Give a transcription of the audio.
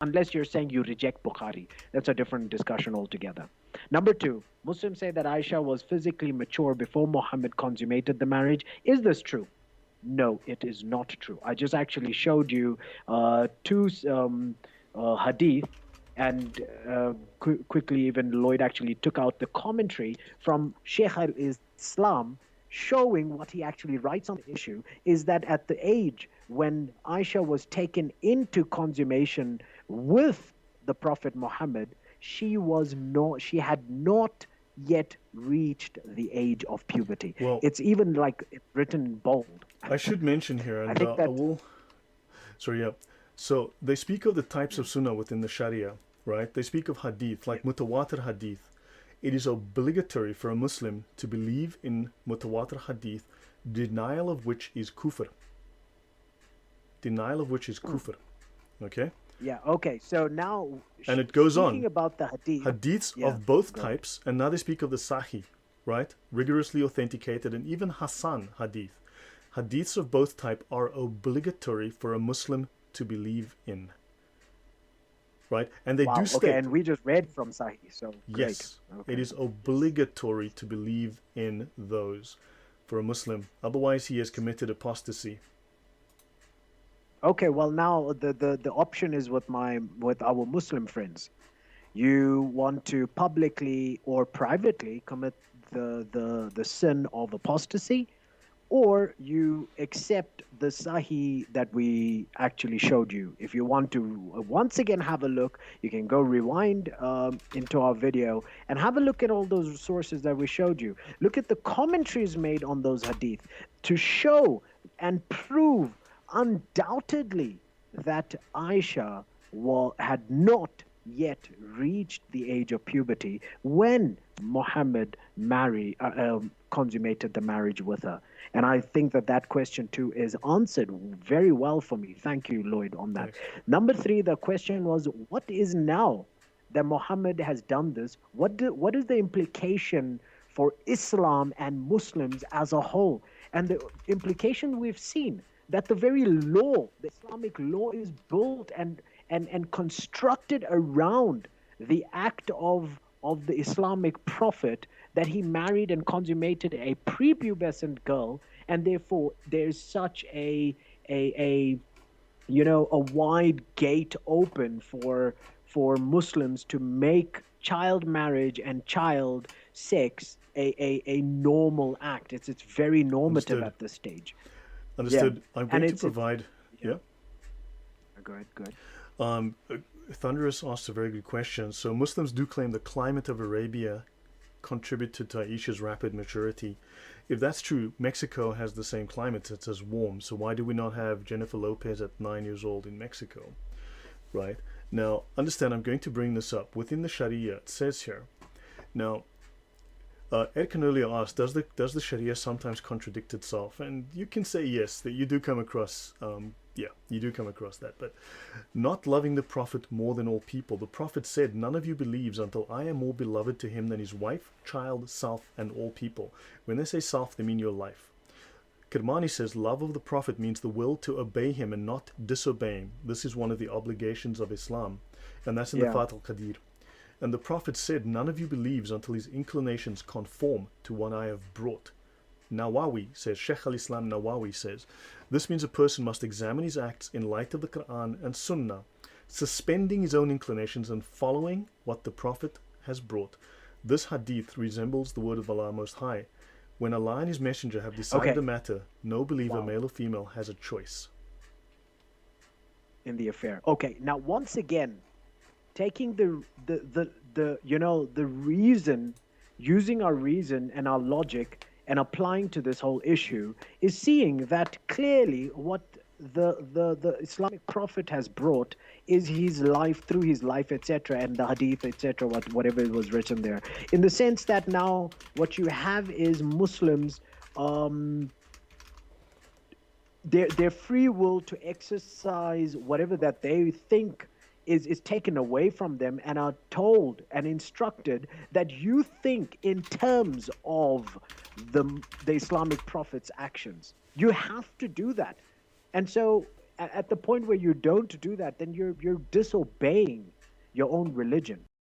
unless you're saying you reject Bukhari. That's a different discussion altogether. Number two, Muslims say that Aisha was physically mature before Muhammad consummated the marriage. Is this true? No, it is not true. I just actually showed you two hadith, and quickly, even Lloyd actually took out the commentary from Sheikh al Islam, showing what he actually writes on the issue is that at the age when Aisha was taken into consummation with the Prophet Muhammad, she had not yet reached the age of puberty. Well, It's even like written in bold. I should mention here, I and think I that will. Sorry, yeah. So they speak of the types of sunnah within the Sharia, right? They speak of hadith, like mutawatir hadith. It is obligatory for a Muslim to believe in mutawatir hadith, denial of which is kufr. Denial of which is kufr. Okay? yeah, okay. So now, And it goes speaking on. about the hadith, Hadiths yeah, of both go ahead. types, and now they speak of the Sahih, right? Rigorously authenticated, and even Hasan hadith. Hadiths of both type are obligatory for a Muslim to believe in, right? And they Wow, do okay, state, and we just read from Sahih, so great. yes, Okay. it is obligatory to believe in those for a Muslim. Otherwise, he has committed apostasy. Okay, well now the option is with our Muslim friends. You want to publicly or privately commit the sin of apostasy, or you accept the Sahih that we actually showed you. If you want to once again have a look, you can go rewind into our video and have a look at all those sources that we showed you. Look at the commentaries made on those hadith to show and prove undoubtedly that Aisha had not yet reached the age of puberty when Muhammad consummated the marriage with her. And I think that that question too is answered very well for me. Thank you, Lloyd, on that. Thanks. Number three, the question was, what is now that Muhammad has done this? What is the implication for Islam and Muslims as a whole? And the implication we've seen that the very law, the Islamic law, is built and constructed around the act of the Islamic prophet, that he married and consummated a prepubescent girl, and therefore there's such a a wide gate open for Muslims to make child marriage and child sex a normal act. It's very normative Understood. at this stage. Yeah, Understood. I'm and going to provide. yeah. Yeah. Go ahead, go ahead. Um, Thunderous asked a very good question. So Muslims do claim the climate of Arabia contributed to Aisha's rapid maturity. If that's true, Mexico has the same climate. It's as warm. So why do we not have Jennifer Lopez at 9 years old in Mexico? Right? Now, understand, I'm going to bring this up. Within the Sharia, it says here. Now, Erkan earlier asked, does the Sharia sometimes contradict itself? And you can say yes, that you do come across, you do come across that. But not loving the Prophet more than all people. The Prophet said, none of you believes until I am more beloved to him than his wife, child, self, and all people. When they say self, they mean your life. Kirmani says, love of the Prophet means the will to obey him and not disobey him. This is one of the obligations of Islam. And that's in the Yeah. Fat al-Qadir. And the Prophet said, none of you believes until his inclinations conform to what I have brought. Nawawi says, Sheikh al-Islam Nawawi says, this means a person must examine his acts in light of the Quran and Sunnah, suspending his own inclinations and following what the Prophet has brought. This hadith resembles the word of Allah Most High. When Allah and his messenger have decided Okay. a matter, no believer, Wow. male or female, has a choice. In the affair. Okay, now once again, taking the reason, using our reason and our logic and applying to this whole issue, is seeing that clearly what the Islamic prophet has brought is his life, through his life, etc., and the hadith, etc., whatever was written there. In the sense that now what you have is Muslims, their free will to exercise whatever that they think is taken away from them, and are told and instructed that you think in terms of the Islamic prophet's actions. You have to do that. And so at the point where you don't do that, then you're disobeying your own religion.